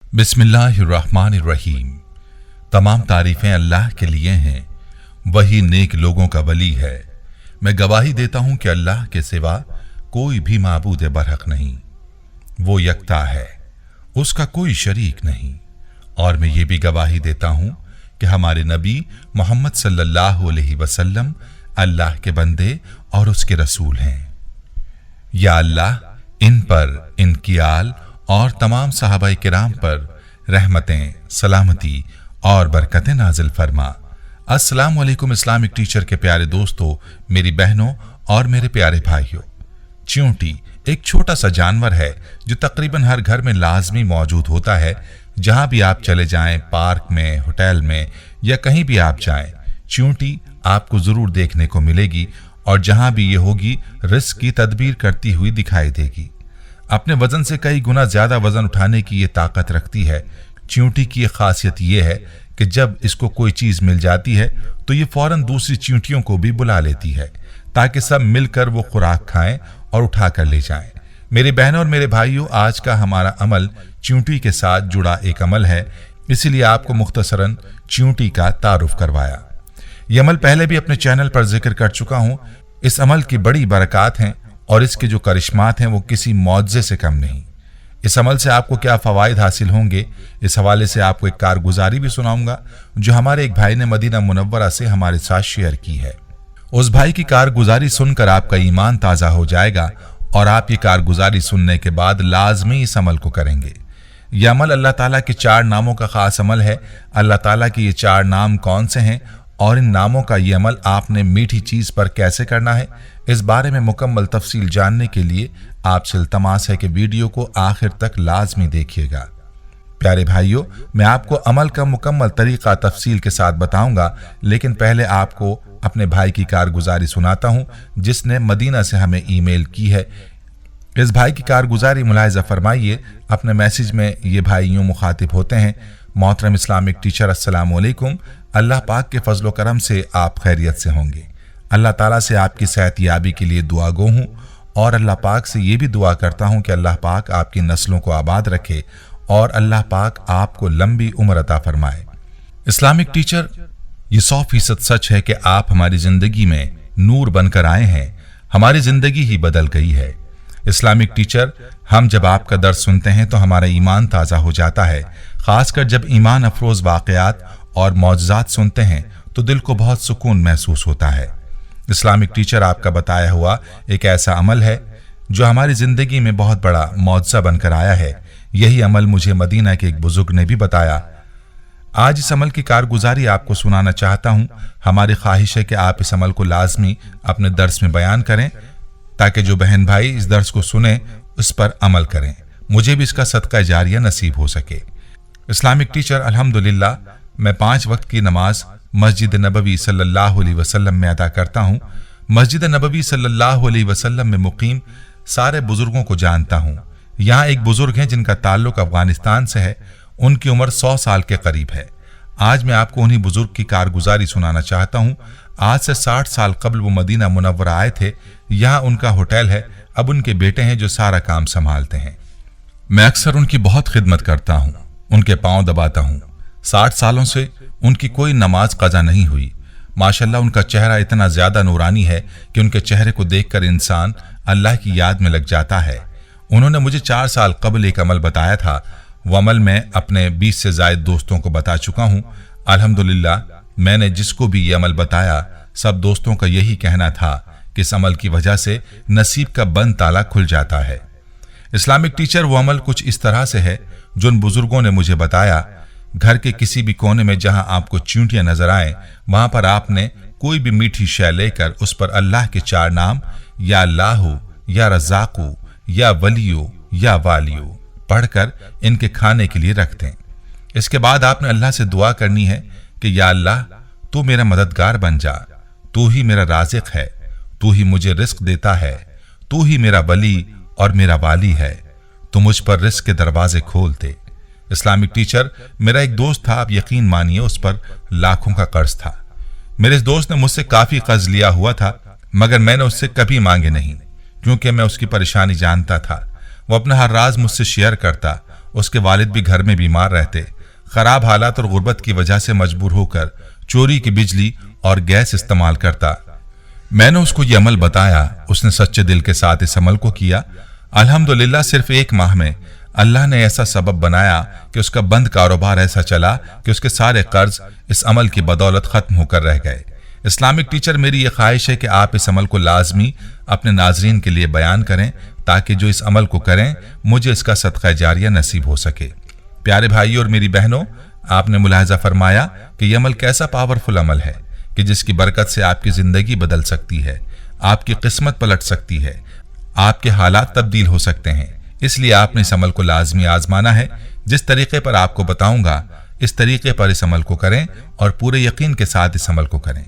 बिस्मिल्लाहिर्रहमानिर्रहीम। तमाम तारीफ़ें अल्लाह के लिए हैं, वही नेक लोगों का वली है। मैं गवाही देता हूँ कि अल्लाह के सिवा कोई भी माबूद बरहक नहीं, वो यकता है, उसका कोई शरीक नहीं। और मैं ये भी गवाही देता हूँ कि हमारे नबी मोहम्मद सल्लल्लाहु अलैहि वसल्लम अल्लाह के बंदे और उसके रसूल हैं। या अल्लाह इन पर, इनकी आल और तमाम सहाबाए किराम पर रहमतें, सलामती और बरकतें नाजिल फरमा। अस्सलामु अलैकुम इस्लामिक टीचर के प्यारे दोस्तों, मेरी बहनों और मेरे प्यारे भाइयों। चींटी एक छोटा सा जानवर है जो तकरीबन हर घर में लाजमी मौजूद होता है। जहां भी आप चले जाएं, पार्क में, होटल में या कहीं भी आप जाएं, चींटी आपको जरूर देखने को मिलेगी और जहां भी ये होगी रिस्क की तदबीर करती हुई दिखाई देगी। अपने वजन से कई गुना ज्यादा वजन उठाने की ये ताकत रखती है। चींटी की एक खासियत ये है कि जब इसको कोई चीज मिल जाती है तो ये फौरन दूसरी चींटियों को भी बुला लेती है ताकि सब मिलकर वो खुराक खाएं और उठा कर ले जाएं। मेरे बहनों और मेरे भाइयों, आज का हमारा अमल चींटी के साथ जुड़ा एक अमल है, इसीलिए आपको मुख्तसरन चींटी का तारुफ करवाया। ये अमल पहले भी अपने चैनल पर जिक्र कर चुका हूं। इस अमल की बड़ी बरकत हैं और इसके जो करिश्मात हैं वो किसी मौजज़े से कम नहीं। इस अमल से आपको क्या फ़वाइद हासिल होंगे, इस हवाले से आपको एक कारगुजारी भी सुनाऊंगा जो हमारे एक भाई ने मदीना मुनव्वरा से हमारे साथ शेयर की है। उस भाई की कारगुजारी सुनकर आपका ईमान ताज़ा हो जाएगा और आप ये कारगुजारी सुनने के बाद लाजमी इस अमल को करेंगे। यह अमल अल्लाह ताला के 4 नामों का खास अमल है। अल्लाह ताला के ये 4 नाम कौन से हैं और इन नामों का ये अमल आपने मीठी चीज़ पर कैसे करना है, इस बारे में मुकम्मल तफसील जानने के लिए आपसे इल्तमास है कि वीडियो को आखिर तक लाजमी देखिएगा। प्यारे भाइयों, मैं आपको अमल का मुकम्मल तरीका तफसील के साथ बताऊंगा, लेकिन पहले आपको अपने भाई की कारगुजारी सुनाता हूं जिसने मदीना से हमें ईमेल की है। इस भाई की कारगुजारी मुलाहिजा फरमाइए। अपने मैसेज में ये भाई यूं मुखातिब होते हैं: मोहतरम इस्लामिक टीचर, अस्सलाम वालेकुम। अल्लाह पाक के फजलो करम से आप खैरियत से होंगे। अल्लाह ताला से आपकी सेहत याबी के लिए दुआ गो हूँ और अल्लाह पाक से ये भी दुआ करता हूँ कि अल्लाह पाक आपकी नस्लों को आबाद रखे और अल्लाह पाक आपको लंबी उम्र अता फरमाए। इस्लामिक टीचर, ये 100% सच है कि आप हमारी जिंदगी में नूर बनकर आए हैं। हमारी जिंदगी ही बदल गई है। इस्लामिक टीचर, हम जब आपका दर्स सुनते हैं तो हमारा ईमान ताज़ा हो जाता है। खासकर जब ईमान अफरोज वाक़यात और मौजज़ात सुनते हैं तो दिल को बहुत सुकून महसूस होता है। इस्लामिक टीचर, आपका बताया हुआ एक ऐसा अमल है जो हमारी ज़िंदगी में बहुत बड़ा मौजज़ा बनकर आया है। यही अमल मुझे मदीना के एक बुजुर्ग ने भी बताया। आज इस अमल की कारगुजारी आपको सुनाना चाहता हूँ। हमारी ख्वाहिश है कि आप इस अमल को लाजमी अपने दर्स में बयान करें ताकि जो बहन भाई इस दर्स को सुने उस पर अमल करें, मुझे भी इसका सदका जारिया नसीब हो सके। इस्लामिक टीचर, अल्हम्दुलिल्लाह मैं 5 वक्त की नमाज मस्जिद नबवी सल्लल्लाहु अलैहि वसल्लम में अदा करता हूँ। मस्जिद नबवी सल्लल्लाहु अलैहि वसल्लम में मुकीम सारे बुजुर्गों को जानता हूँ। यहाँ एक बुजुर्ग हैं जिनका ताल्लुक अफगानिस्तान से है। उनकी उम्र 100 साल के करीब है। आज मैं आपको उन्हीं बुजुर्ग की कारगुजारी सुनाना चाहता हूँ। आज से 60 साल कबल वो मदीना मुनव्वरा आए थे। यहाँ उनका होटल है। अब उनके बेटे हैं जो सारा काम संभालते हैं। मैं अक्सर उनकी बहुत खिदमत करता हूँ, उनके पांव दबाता हूँ। 60 सालों से उनकी कोई नमाज कज़ा नहीं हुई। माशाल्लाह उनका चेहरा इतना ज्यादा नूरानी है कि उनके चेहरे को देखकर इंसान अल्लाह की याद में लग जाता है। उन्होंने मुझे 4 साल कबल एक अमल बताया था। वो अमल मैं अपने 20 से ज्यादा दोस्तों को बता चुका हूँ। अल्हम्दुलिल्लाह मैंने जिसको भी ये अमल बताया सब दोस्तों का यही कहना था कि इस अमल की वजह से नसीब का बंद ताला खुल जाता है। इस्लामिक टीचर, वो अमल कुछ इस तरह से है जो उन बुजुर्गों ने मुझे बताया। घर के किसी भी कोने में जहां आपको चींटियां नजर आए वहां पर आपने कोई भी मीठी शय लेकर उस पर अल्लाह के 4 नाम या अल्लाहु, या रज़ाकु, या वलियो, या वालियो पढ़कर इनके खाने के लिए रख दें। इसके बाद आपने अल्लाह से दुआ करनी है कि या अल्लाह तू मेरा मददगार बन जा, तू ही मेरा राज़िक है, तू ही मुझे रिस्क देता है, तू ही मेरा वली और मेरा वाली है, तू मुझ पर रिस्क के दरवाजे खोल दे। इस्लामिक टीचर, मेरा एक दोस्त था, आप यकीन मानिए उस पर लाखों का कर्ज था। मेरे इस दोस्त ने मुझसे काफी कर्ज लिया हुआ था मगर मैंने उससे कभी मांगे नहीं क्योंकि मैं उसकी परेशानी जानता था। वो अपना हर राज मुझसे शेयर करता उसके वालिद भी घर में बीमार रहते। खराब हालात और गुर्बत की वजह से मजबूर होकर चोरी की बिजली और गैस इस्तेमाल करता। मैंने उसको ये अमल बताया, उसने सच्चे दिल के साथ इस अमल को किया। अल्हम्दुलिल्लाह सिर्फ 1 माह में अल्लाह ने ऐसा सबब बनाया कि उसका बंद कारोबार ऐसा चला कि उसके सारे कर्ज इस अमल की बदौलत खत्म होकर रह गए। इस्लामिक टीचर, मेरी ये ख्वाहिश है कि आप इस अमल को लाजमी अपने नाजरीन के लिए बयान करें ताकि जो इस अमल को करें मुझे इसका सदका जारिया नसीब हो सके। प्यारे भाइयों और मेरी बहनों, आपने मुलाहजा फरमाया कि यह अमल कैसा पावरफुल अमल है कि जिसकी बरकत से आपकी जिंदगी बदल सकती है, आपकी किस्मत पलट सकती है, आपके हालात तब्दील हो सकते हैं। इसलिए आपने इस अमल को लाजमी आजमाना है। जिस तरीके पर आपको बताऊंगा इस तरीके पर इस अमल को करें और पूरे यकीन के साथ इस अमल को करें,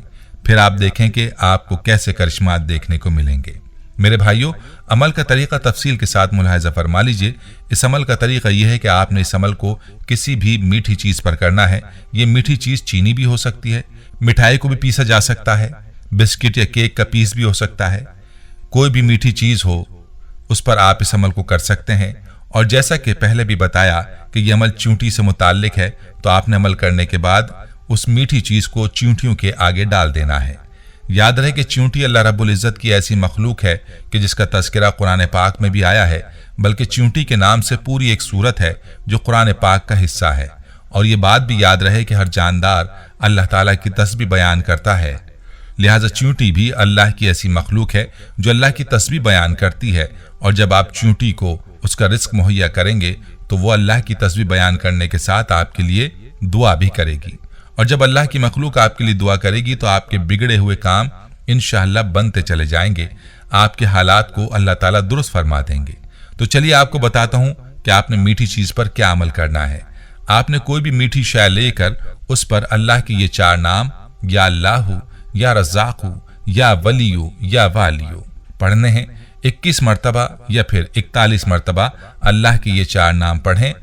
फिर आप देखें कि आपको कैसे करिश्मात देखने को मिलेंगे। मेरे भाइयों, अमल का तरीका तफसील के साथ मुलाहजा फरमा लीजिए। इस अमल का तरीका यह है कि आपने इस अमल को किसी भी मीठी चीज पर करना है। ये मीठी चीज चीनी भी हो सकती है, मिठाई को भी पीसा जा सकता है, बिस्किट या केक का पीस भी हो सकता है। कोई भी मीठी चीज हो उस पर आप इस अमल को कर सकते हैं। और जैसा कि पहले भी बताया कि यह अमल चींटी से मुताल्लिक है, तो आपने अमल करने के बाद उस मीठी चीज को चींटियों के आगे डाल देना है। याद रहे कि चींटी अल्लाह रब्बुल इज्जत की ऐसी मखलूक है कि जिसका तज़किरा कुरान पाक में भी आया है, बल्कि चींटी के नाम से पूरी एक सूरत है जो कुरान पाक का हिस्सा है। और ये बात भी याद रहे कि हर जानदार अल्लाह ताला की तस्बीह बयान करता है, लिहाजा चींटी भी अल्लाह की ऐसी मखलूक है जो अल्लाह की तस्बीह बयान करती है। और जब आप चींटी को उसका रिस्क मुहैया करेंगे तो वो अल्लाह की तस्बीह बयान करने के साथ आपके लिए दुआ भी करेगी। और जब अल्लाह की मखलूक आपके लिए दुआ करेगी तो आपके बिगड़े हुए काम इंशाअल्लाह बनते चले जाएंगे, आपके हालात को अल्लाह ताला दुरुस्त फरमा देंगे। तो चलिए आपको बताता हूं कि आपने मीठी चीज पर क्या अमल करना है। आपने कोई भी मीठी शय लेकर उस पर अल्लाह के ये 4 नाम, या अल्लाहु, या रज़्ज़ाक़ु, या वलियु, या वालियु पढ़ने हैं। 21 मरतबा या फिर 41 मरतबा अल्लाह के ये 4 नाम पढ़ें।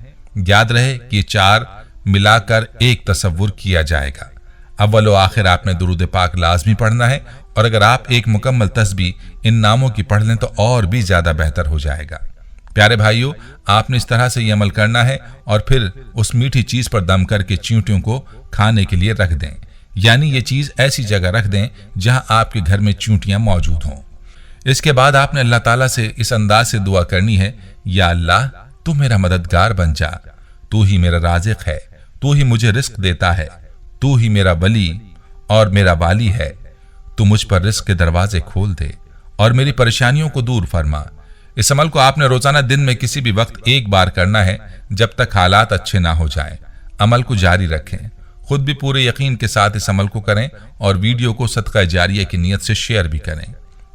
याद रहे कि ये 4 मिलाकर एक तसव्वुर किया जाएगा। अव्वल व आखिर आपने दुरूद पाक लाजमी पढ़ना है, और अगर आप एक मुकम्मल तस्बीह इन नामों की पढ़ लें तो और भी ज्यादा बेहतर हो जाएगा। प्यारे भाइयों, आपने इस तरह से ये अमल करना है और फिर उस मीठी चीज पर दम करके चींटियों को खाने के लिए रख दें। यानी ये चीज ऐसी जगह रख दें जहां आपके घर में चींटियां मौजूद हों। इसके बाद आपने अल्लाह ताला से इस अंदाज से दुआ करनी है, या अल्लाह तू मेरा मददगार बन जा, तू ही मेरा राज़िक है, तू ही मुझे रिस्क देता है, तू ही मेरा वली और मेरा वाली है, तू मुझ पर रिस्क के दरवाजे खोल दे और मेरी परेशानियों को दूर फरमा। इस अमल को आपने रोजाना दिन में किसी भी वक्त एक बार करना है जब तक हालात अच्छे ना हो जाएं। अमल को जारी रखें, खुद भी पूरे यकीन के साथ इस अमल को करें और वीडियो को सदका जारिया की नीयत से शेयर भी करें।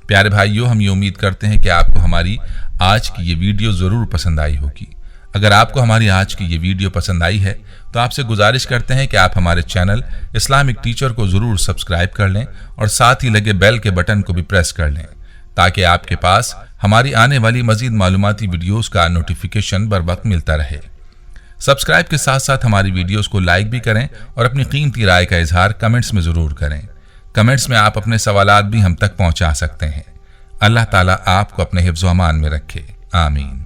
प्यारे भाइयों, हम ये उम्मीद करते हैं कि आपको हमारी आज की ये वीडियो जरूर पसंद आई होगी। अगर आपको हमारी आज की ये वीडियो पसंद आई है तो आपसे गुजारिश करते हैं कि आप हमारे चैनल इस्लामिक टीचर को जरूर सब्सक्राइब कर लें और साथ ही लगे बेल के बटन को भी प्रेस कर लें ताकि आपके पास हमारी आने वाली मजीद मालूमाती वीडियोस का नोटिफिकेशन बर वक्त मिलता रहे। सब्सक्राइब के साथ साथ हमारी वीडियोस को लाइक भी करें और अपनी कीमती राय का इजहार कमेंट्स में जरूर करें। कमेंट्स में आप अपने सवालात भी हम तक पहुंचा सकते हैं। अल्लाह ताला आपको अपने हिफ्ज़ व अमान में रखे। आमीन।